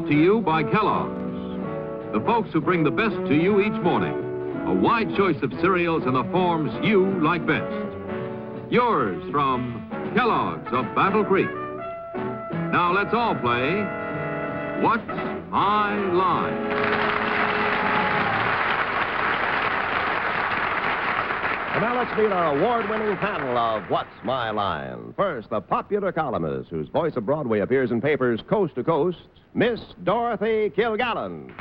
to you by Kellogg's, the folks who bring the best to you each morning. A wide choice of cereals in the forms you like best. Yours from Kellogg's of Battle Creek. Now let's all play What's My Line? And now let's meet our award-winning panel of What's My Line. First, the popular columnist whose voice of Broadway appears in papers coast to coast, Miss Dorothy Kilgallen.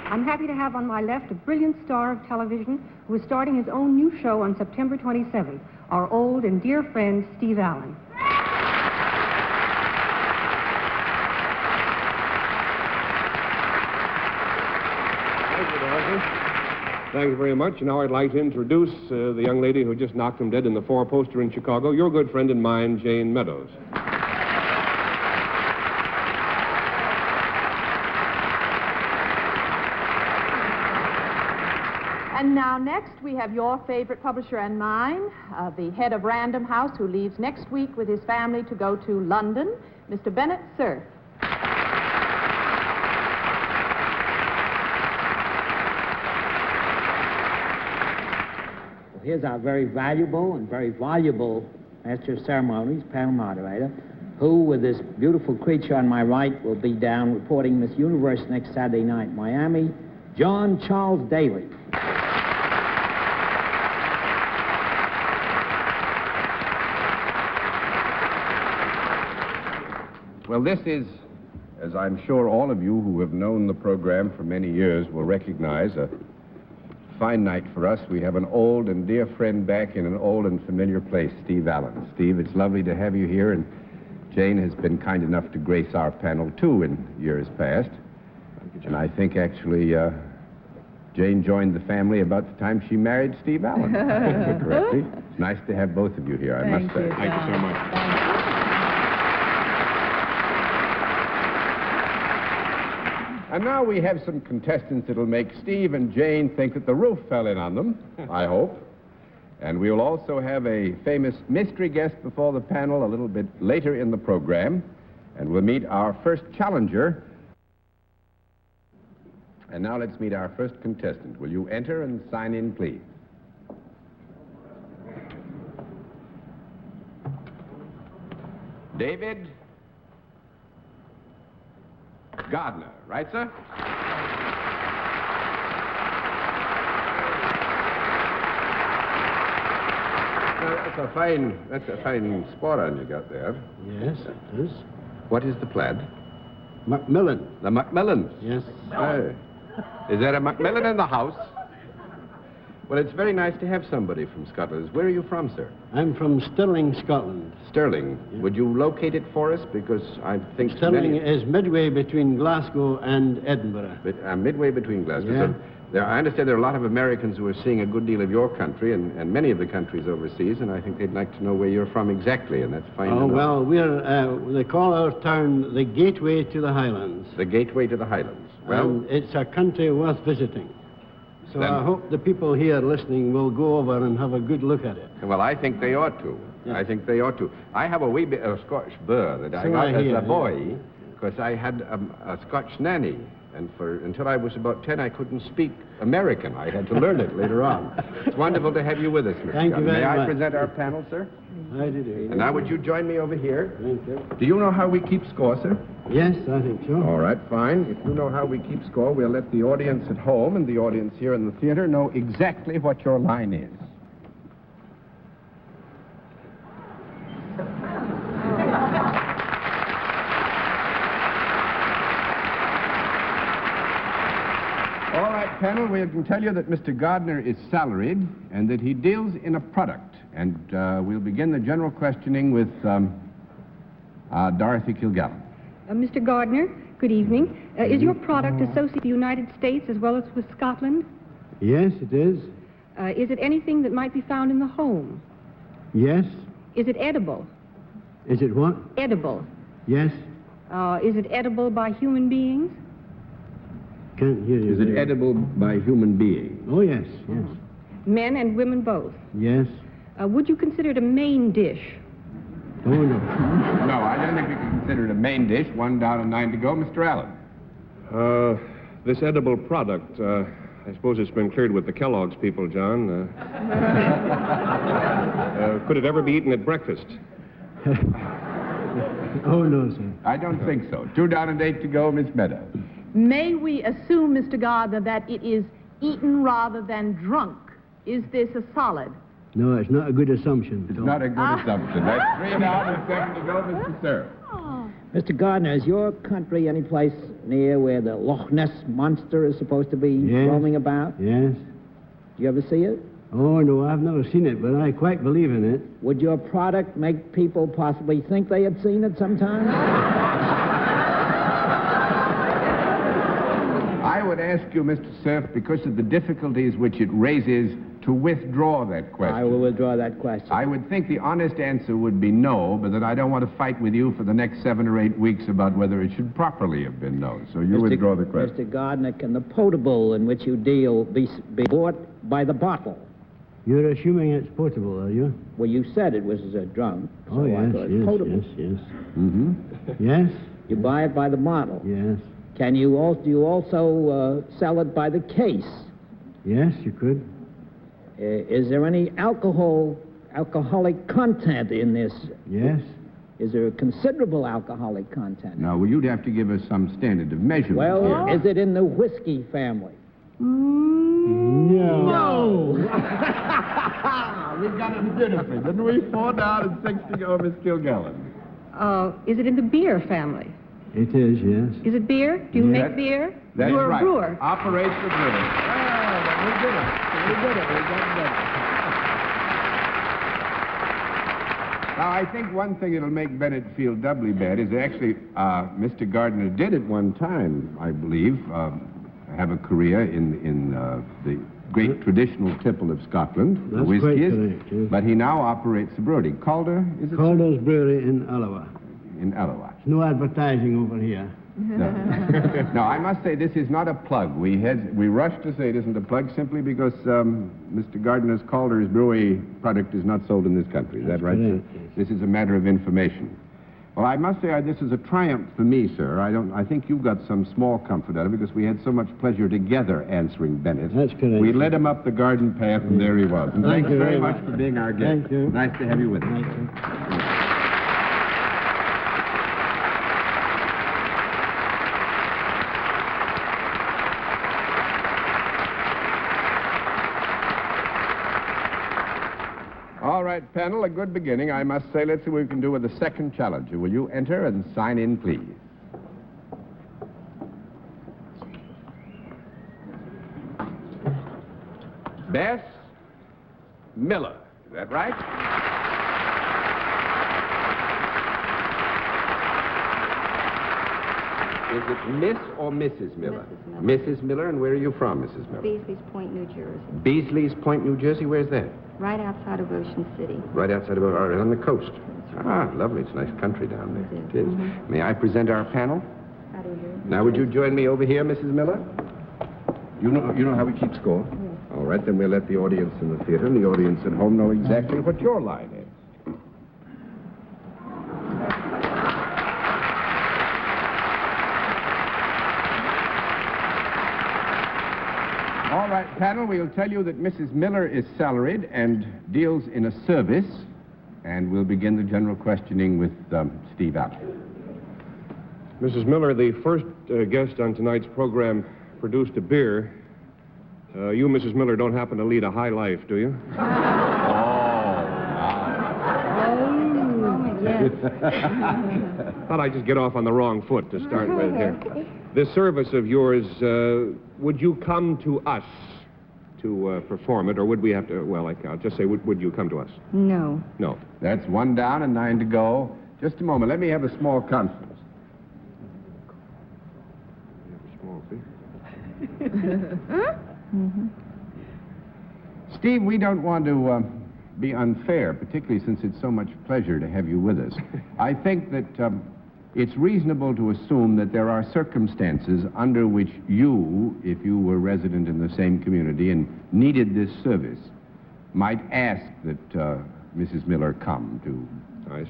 I'm happy to have on my left a brilliant star of television who is starting his own new show on September 27th, our old and dear friend, Steve Allen. Thank you, Dorothy. Thank you very much. Now I'd like to introduce the young lady who just knocked him dead in the four-poster in Chicago, your good friend and mine, Jayne Meadows. And now next we have your favorite publisher and mine, the head of Random House, who leaves next week with his family to go to London, Mr. Bennett, Cerf. Here's our very valuable and very voluble Master of Ceremonies, panel moderator, who, with this beautiful creature on my right, will be down reporting Miss Universe next Saturday night in Miami, John Charles Daly. Well, this is, as I'm sure all of you who have known the program for many years will recognize, a fine night for us. We have an old and dear friend back in an old and familiar place, Steve Allen. Steve, it's lovely to have you here, and Jayne has been kind enough to grace our panel, too, in years past. And I think, actually, Jayne joined the family about the time she married Steve Allen. Correctly. It's nice to have both of you here, I must say. Thank you so much. And now we have some contestants that'll make Steve and Jayne think that the roof fell in on them, I hope. And we'll also have a famous mystery guest before the panel a little bit later in the program. And we'll meet our first challenger. And now let's meet our first contestant. Will you enter and sign in, please? David Gardner, right, sir? That's a fine spot on you got there. Yes, it is. What is the plaid? Macmillan. The Macmillans? Yes. Hey. Is there a Macmillan in the house? Well, it's very nice to have somebody from Scotland. Where are you from, sir? I'm from Stirling, Scotland. Sterling. Yeah. Would you locate it for us? Because I think Stirling is midway between Glasgow and Edinburgh. Midway between Glasgow. Yeah. So I understand there are a lot of Americans who are seeing a good deal of your country and many of the countries overseas, and I think they'd like to know where you're from exactly, and that's fine to know. Well, they call our town the Gateway to the Highlands. The Gateway to the Highlands. Well, and it's a country worth visiting. So then, I hope the people here listening will go over and have a good look at it. Well, I think they ought to. Yeah. I think they ought to. I have a wee bit of Scotch burr that I got as a boy because I had a Scotch nanny. And until I was about 10, I couldn't speak American. I had to learn it later on. It's wonderful to have you with us, Mr. Thank you very much. May I present our panel, sir? I do. And now would you join me over here? Thank you. Do you know how we keep score, sir? Yes, I think so. All right, fine. If you know how we keep score, we'll let the audience at home and the audience here in the theater know exactly what your line is. All right, panel, we can tell you that Mr. Gardner is salaried and that he deals in a product. And we'll begin the general questioning with Dorothy Kilgallen. Mr. Gardner, good evening. Is your product associated with the United States as well as with Scotland? Yes, it is. Is it anything that might be found in the home? Yes. Is it edible? Is it what? Edible. Yes. Is it edible by human beings? Can't hear you. Is it edible by human beings? Oh, yes, yes. Men and women both? Yes. Would you consider it a main dish? Oh, no. No, I don't think we can consider it a main dish. 1 down and 9 to go. Mr. Allen. This edible product, I suppose it's been cleared with the Kellogg's people, John. Could it ever be eaten at breakfast? Oh, no, sir. I don't think so. 2 down and 8 to go. Miss Meadows. May we assume, Mr. Gardner, that it is eaten rather than drunk? Is this a solid? No, it's not a good assumption. It's not a good assumption. That's 3 down and 7 to go. Mr. Cerf. Mr. Gardner, is your country any place near where the Loch Ness Monster is supposed to be roaming about? Yes. Do you ever see it? Oh, no, I've never seen it, but I quite believe in it. Would your product make people possibly think they had seen it sometime? I would ask you, Mr. Cerf, because of the difficulties which it raises, to withdraw that question. I will withdraw that question. I would think the honest answer would be no, but that I don't want to fight with you for the next 7 or 8 weeks about whether it should properly have been no. So you withdraw the question. Mr. Gardner, can the potable in which you deal be bought by the bottle? You're assuming it's potable, are you? Well, you said it was a drunk. So Oh, I yes, thought yes, potable. yes. Mm-hmm. Yes? You buy it by the bottle. Yes. Can you also, do you also sell it by the case? Yes, you could. Is there any alcoholic content in this? Yes. Is there a considerable alcoholic content? No, well, you'd have to give us some standard of measurement. Well, is it in the whiskey family? No. We got it beautifully, didn't we? 4 down and 6 to go, Miss Kilgallen. Is it in the beer family? It is, yes. Is it beer? Do you make beer? That's You're right. a brewer. Operates the brewer. We did it. Now, I think one thing that'll make Bennett feel doubly bad is actually Mr. Gardner did at one time, I believe, have a career in the great traditional tipple of Scotland, the That's whiskey quite is, correct, yes. but he now operates the brewery. Calder, is it? Calder's Brewery in Alloa. In Alloa. No advertising over here. No. No, I must say this is not a plug. We rushed to say it isn't a plug simply because Mr. Gardner's Calder's brewery product is not sold in this country. Is that right, sir? This is a matter of information. Well, I must say this is a triumph for me, sir. I think you've got some small comfort out of it because we had so much pleasure together answering Bennett. That's correct. We led him up the garden path, and there he was. And Thank thanks you very very much much. for being our guest. Thank you. Nice to have you with us. Thank you. All right, panel, a good beginning, I must say. Let's see what we can do with the second challenger. Will you enter and sign in, please? Bess Miller. Is that right? Is it Miss or Mrs. Miller? Mrs. Miller, and where are you from, Mrs. Miller? Beasley's Point, New Jersey. Beasley's Point, New Jersey. Where's that? Right outside of Ocean City. Right outside of, right on the coast. Ah, lovely. It's a nice country down there. It is. May I present our panel? How do you do? Now, would you join me over here, Mrs. Miller? You know how we keep score? Yes. All right, then we'll let the audience in the theater and the audience at home know exactly what your line is. All right, panel, we'll tell you that Mrs. Miller is salaried and deals in a service, and we'll begin the general questioning with Steve Allen. Mrs. Miller, the first guest on tonight's program produced a beer. You, Mrs. Miller, don't happen to lead a high life, do you? Yes. Thought I'd just get off on the wrong foot to start with here. This service of yours, would you come to us to perform it, or would we have to, well, I'll just say, would you come to us? No. No. That's 1 down and 9 to go. Just a moment. Let me have a small conference. Steve, we don't want to be unfair, particularly since it's so much pleasure to have you with us. I think that it's reasonable to assume that there are circumstances under which you, if you were resident in the same community and needed this service, might ask that Mrs. Miller come to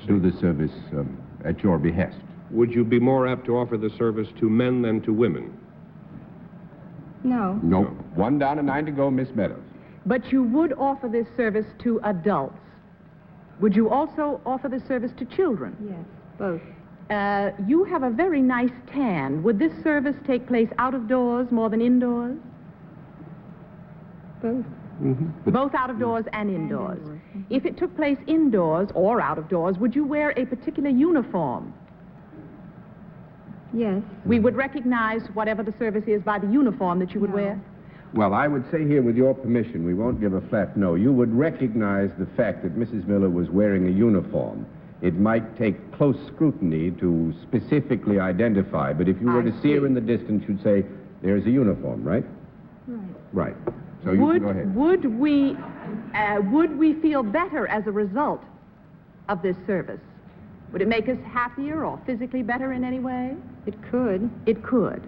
do the service at your behest. Would you be more apt to offer the service to men than to women? No. Nope. 1 down and 9 to go, Miss Meadows. But you would offer this service to adults. Would you also offer this service to children? Yes, both. You have a very nice tan. Would this service take place out of doors more than indoors? Both. Mm-hmm. Both out of doors and indoors. If it took place indoors or out of doors, would you wear a particular uniform? Yes. We would recognize whatever the service is by the uniform that you would wear? Well, I would say here, with your permission, we won't give a flat no. You would recognize the fact that Mrs. Miller was wearing a uniform. It might take close scrutiny to specifically identify, but if you were to see her in the distance, you'd say, there's a uniform, right? Right. Right. So you can go ahead. Would we feel better as a result of this service? Would it make us happier or physically better in any way? It could. It could.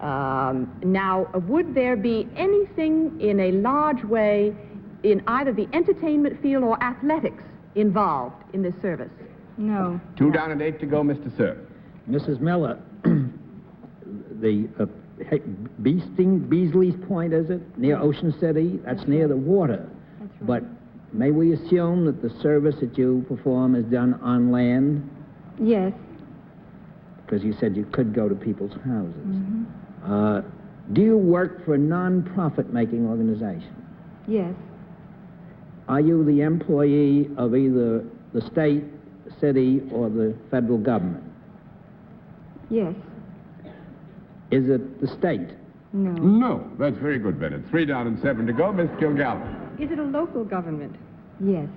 Now, would there be anything in a large way in either the entertainment field or athletics involved in this service? No. 2 down and 8 to go, Mr. Cerf. Mrs. Miller, the Beasley's Point, is it? Near Ocean City? That's near the water. That's right. But may we assume that the service that you perform is done on land? Yes. Because you said you could go to people's houses. Mm-hmm. Do you work for a non-profit-making organization? Yes. Are you the employee of either the state, city, or the federal government? Yes. Is it the state? No. No. That's very good, Bennett. 3 down and 7 to go, Miss Kilgallen. Is it a local government? Yes.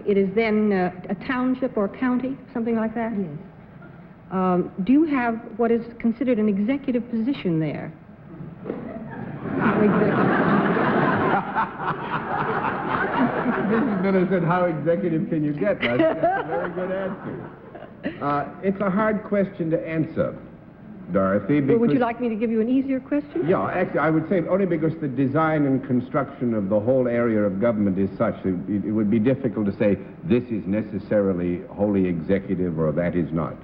It is then a township or county, something like that? Yes. Do you have what is considered an executive position there? Mrs. Miller said, how executive can you get? That's a very good answer. It's a hard question to answer, Dorothy, because... Well, would you like me to give you an easier question? Yeah, actually, I would say only because the design and construction of the whole area of government is such that it would be difficult to say this is necessarily wholly executive or that is not.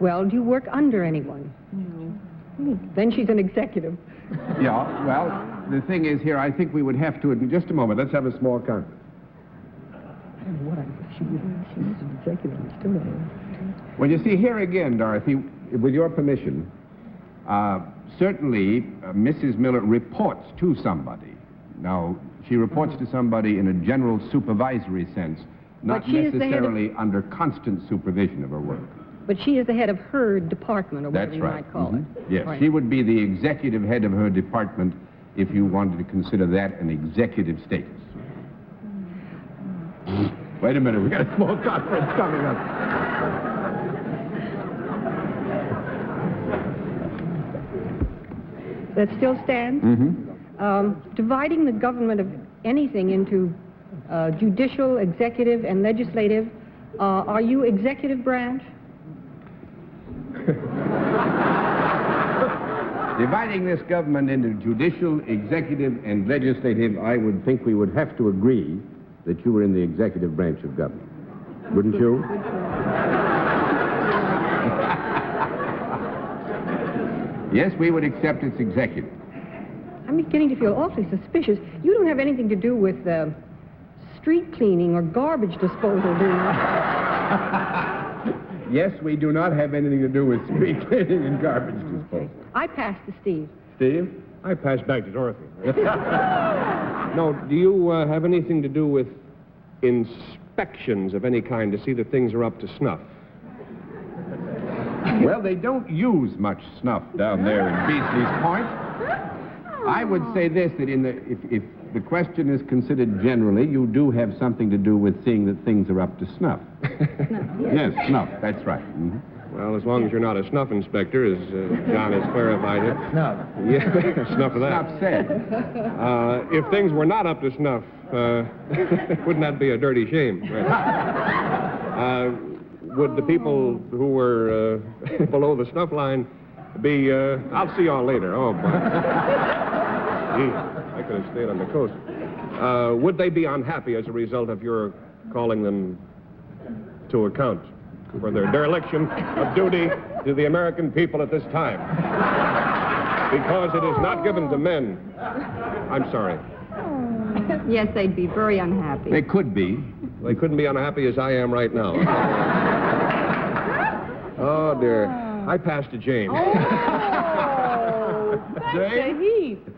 Well, do you work under anyone? No. Then she's an executive. Yeah, well, the thing is here, I think we would have to, in just a moment, let's have a small conference. She's an executive. Still Well, you see, here again, Dorothy, with your permission, certainly Mrs. Miller reports to somebody. Now, she reports to somebody in a general supervisory sense, not necessarily under constant supervision of her work. But she is the head of her department, or whatever you might call it. Yes, Right. she would be the executive head of her department if you wanted to consider that an executive status. Wait a minute, we got a small conference coming up. That still stands? Mm-hmm. Dividing the government of anything into judicial, executive, and legislative, are you executive branch? Dividing this government into judicial, executive, and legislative, I would think we would have to agree that you were in the executive branch of government. Wouldn't you? Yes, we would accept it's executive. I'm beginning to feel awfully suspicious. You don't have anything to do with street cleaning or garbage disposal, do you? Yes, we do not have anything to do with street cleaning and garbage disposal. I pass to Steve. Steve? I pass back to Dorothy. No, do you have anything to do with inspections of any kind to see that things are up to snuff? Well, they don't use much snuff down there in Beasley's Point. I would say this, that if the question is considered generally, you do have something to do with seeing that things are up to snuff. Yes, snuff, that's right. Mm-hmm. Well, as long as you're not a snuff inspector, as John has clarified it. Snuff. Yeah, snuff of that. Snuff said. If things were not up to snuff, wouldn't that be a dirty shame? Would the people who were below the snuff line be, I'll see y'all later. Oh, boy. Gee, I could have stayed on the coast. Would they be unhappy as a result of your calling them to account for their dereliction of duty to the American people at this time? Because it is not given to men. I'm sorry. Yes, they'd be very unhappy. They could be. They couldn't be unhappy as I am right now. Oh, dear. I passed to Jane. Oh, thanks a heap.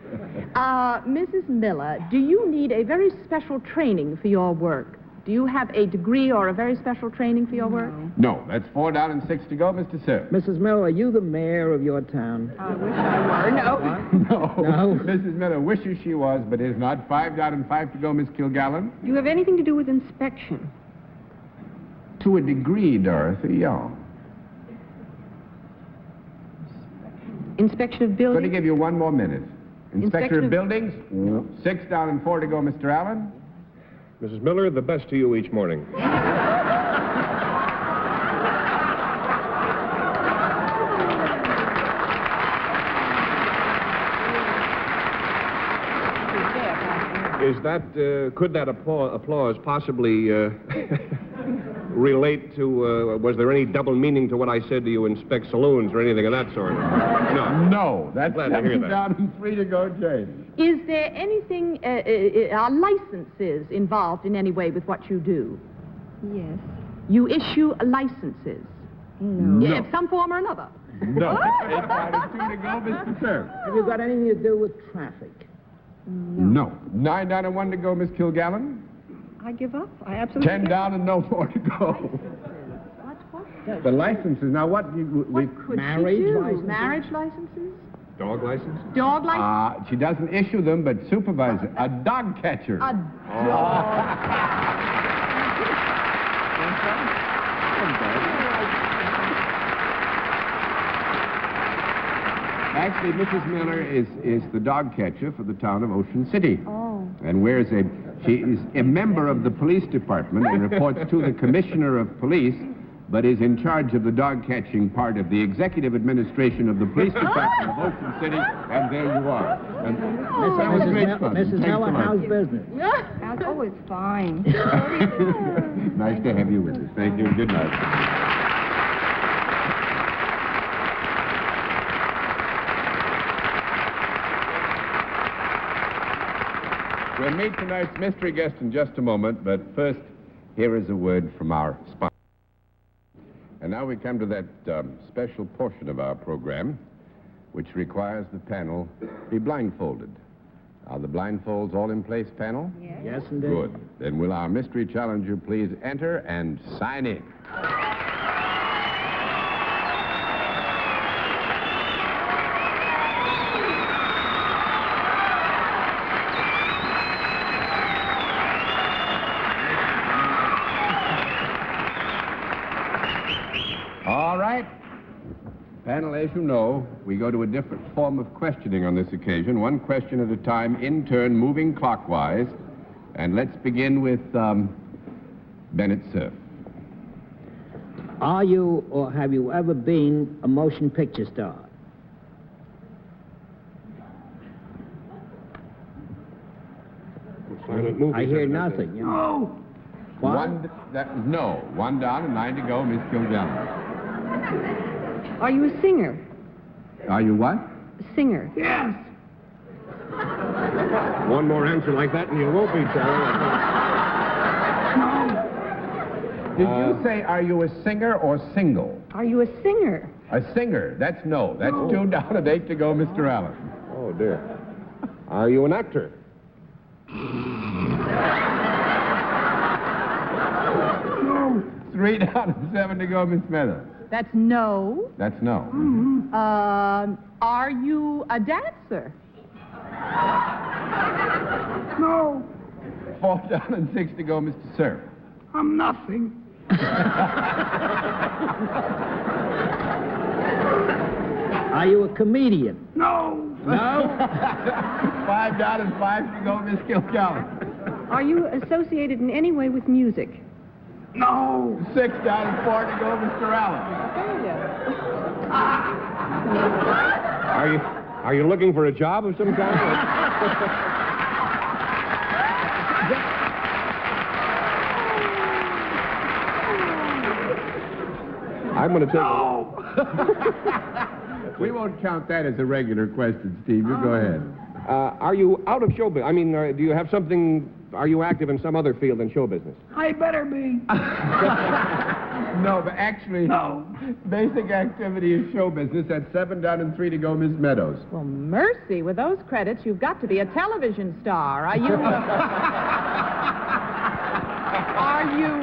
Mrs. Miller, do you need a very special training for your work? Do you have a degree or a very special training for your work? No, that's 4 down and 6 to go, Mr. Cerf. Mrs. Miller, are you the mayor of your town? I wish I were. No. No. Mrs. Miller wishes she was, but is not. 5 down and 5 to go, Miss Kilgallen. Do you have anything to do with inspection? To a degree, Dorothy, yeah. Inspection of Going to buildings? give you 1 more minute. Inspector Inspection of of- buildings, 6 down and 4 to go, Mr. Allen. Mrs. Miller, the best to you each morning. Is that, could that applause possibly relate to, was there any double meaning to what I said to you, inspect saloons or anything of that sort? No. No, that's Glad to hear 7 that. down and 3 to go, Jane. Is there anything, are licenses involved in any way with what you do? Yes. You issue licenses? No. Of some form or another? No. 8 down and 2 to go, Mr. Cerf. Have you got anything to do with traffic? No. 9 down and 1 to go, Miss Kilgallen. I give up. I absolutely 10 give down and no more to go. The licenses. Now, what Could Marriage she do? licenses? Marriage licenses? Dog license? Dog license? She doesn't issue them, but supervises. A dog catcher. A dog. Actually, Mrs. Miller is the dog catcher for the town of Ocean City. Oh. And she is a member of the police department and reports to the commissioner of police, but is in charge of the dog catching part of the executive administration of the police department of Ocean City. And there you are. And that was great fun. Mrs. Thanks Miller, a lot. how's business? Oh, it's fine. Nice to have you with us. Thank you. Good night. We'll meet tonight's mystery guest in just a moment, but first, here is a word from our sponsor. And now we come to that special portion of our program, which requires the panel be blindfolded. Are the blindfolds all in place, panel? Yes, indeed. Good. Then will our mystery challenger please enter and sign in? All right. Panel, as you know, we go to a different form of questioning on this occasion, 1 question at a time, in turn, moving clockwise. And let's begin with Bennett, Cerf. Are you or have you ever been a motion picture star? Silent movie. I hear nothing. No. What? No. 1 down and 9 to go, Miss Kilgallen. Are you a singer? Are you what? A singer? Yes. One more answer like that and you won't be, Charlie. Did you say, are you a singer or single? Are you a singer? A singer. That's no. That's 2 down and 8 to go, Mr. Allen. Oh, dear. Are you an actor? 3 down and 7 to go, Miss Meadows. That's no. That's no. Are you a dancer? No, 4 down and 6 to go, Mr. Cerf. I'm nothing. Are you a comedian? No. No? 5 down and 5 to go, Miss Kilgallen. Are you associated in any way with music? No. 6 down and 4 to go, Mr. Allen. Are you looking for a job of some kind? I'm going to take... We won't count that as a regular question, Steve. You go ahead. Are you out of show business? I mean, do you have something... Are you active in some other field than show business? I better be. No, but actually... No. Basic activity is show business. That's 7 down and 3 to go, Miss Meadows. Well, mercy, with those credits, you've got to be a television star. Are you... Are you,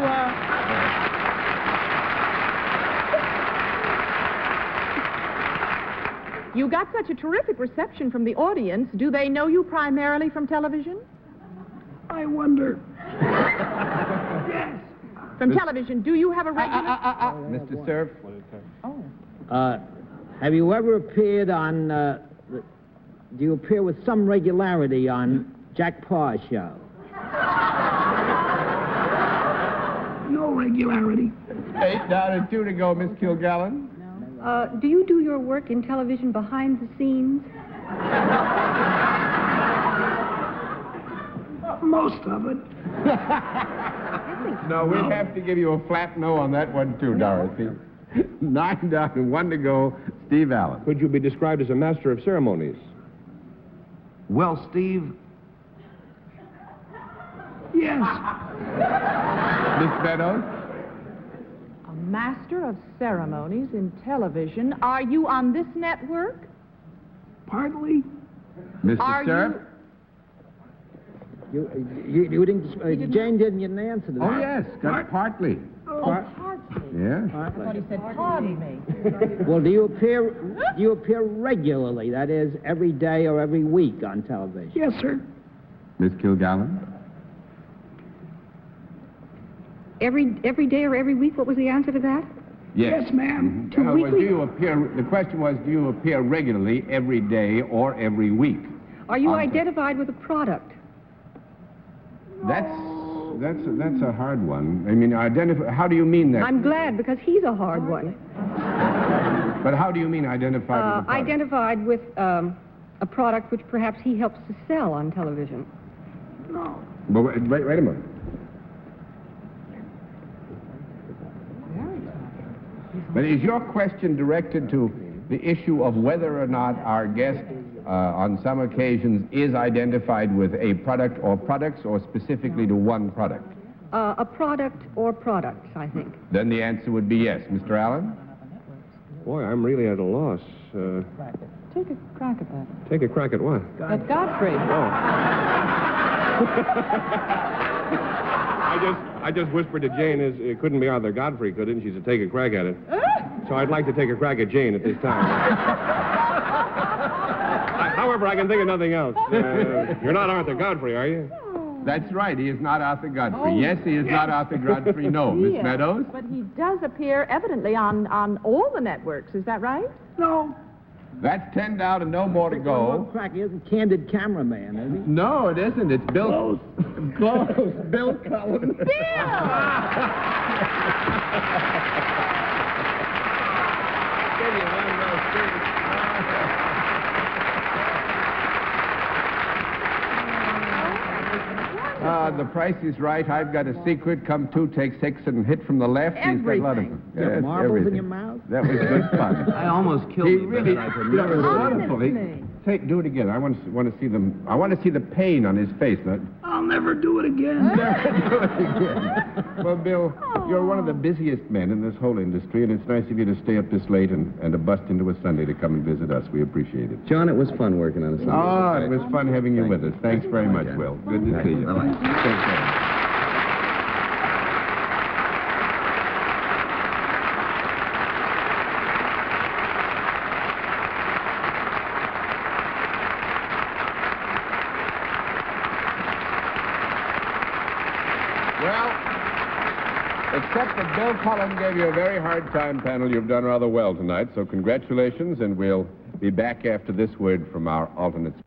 You got such a terrific reception from the audience. Do they know you primarily from television? I wonder. Yes. From television, do you have a regular... Mr. Cerf? Oh. Have you ever appeared on, do you appear with some regularity on Jack Parr's show? No regularity. 8 down and 2 to go, Miss Kilgallen. Do you do your work in television behind the scenes? Most of it. No, we'd have to give you a flat no on that one, too, Dorothy. 9 down and 1 to go, Steve Allen. Could you be described as a master of ceremonies? Well, Steve... Yes. Miss Meadows? A master of ceremonies in television. Are you on this network? Partly. Mr. Cerf? You didn't... Jane didn't answer to that. Oh, yes, partly. Partly. Yeah. I thought he said, pardon me. Well, do you appear regularly, that is, every day or every week on television? Yes, sir. Miss Kilgallen? Every day or every week? What was the answer to that? Yes, ma'am. Well, do you appear, the question was, do you appear regularly every day or every week? Are you identified with a product? That's a hard one. I mean, how do you mean that? I'm glad, because he's a hard one. But how do you mean identified with a product? Identified with a product which perhaps he helps to sell on television. No. But wait a minute. But is your question directed to the issue of whether or not our guest, on some occasions, is identified with a product or products, or specifically to one product? A product or products, I think. Then the answer would be yes. Mr. Allen? Boy, I'm really at a loss. Take a crack at that. Take a crack at what? At Godfrey. I just whispered to Jane, it couldn't be Arthur Godfrey, could it? And she said, take a crack at it. So I'd like to take a crack at Jane at this time. However, I can think of nothing else. You're not Arthur Godfrey, are you? That's right. He is not Arthur Godfrey. Yes, he is not Arthur Godfrey. No. Miss Meadows? But he does appear evidently on all the networks. Is that right? No. That's 10 down and no more to go. Crack, he isn't Candid Cameraman, is he? No, it isn't. It's Bill. Close. Bill Cullen. Bill! The Price is Right. I've got a secret. Come 2, take 6, and hit from the left. Everything. He's got a lot of them. You have marbles in your mouth? That was good fun. I almost killed He him. really, but I could it was never wonderful. Do it again. I want to see them. I want to see the pain on his face. I'll never do it again. Never do it again. Well, Bill, you're one of the busiest men in this whole industry, and it's nice of you to stay up this late and to bust into a Sunday to come and visit us. We appreciate it. John, it was fun working on a Sunday. Oh, it was fun having you with us. Thanks very much, John. Will. Good to see you. Bye-bye. Take care. Except that Bill Cullen gave you a very hard time, panel. You've done rather well tonight, so congratulations, and we'll be back after this word from our alternates.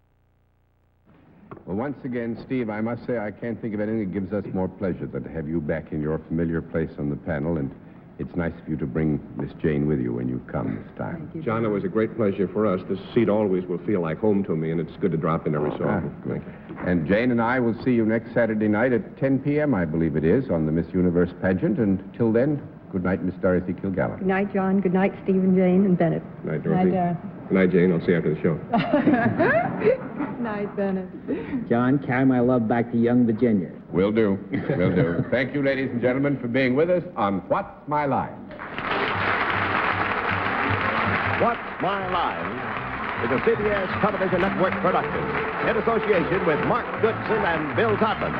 Well, once again, Steve, I must say I can't think of anything that gives us more pleasure than to have you back in your familiar place on the panel, and it's nice of you to bring Miss Jane with you when you come this time. John, it was a great pleasure for us. This seat always will feel like home to me, and it's good to drop in every so often. Thank you. And Jane and I will see you next Saturday night at 10 p.m., I believe it is, on the Miss Universe pageant. And till then, Good night, Miss Dorothy Kilgallen. Good night, John. Good night, Stephen, Jane, and Bennett. Good night, Dorothy. Night, Good night, Jane. I'll see you after the show. Night, Bennett. John, carry my love back to young Virginia. Will do. Will do. Thank you, ladies and gentlemen, for being with us on What's My Line? What's My Line is a CBS television network production in association with Mark Goodson and Bill Todman.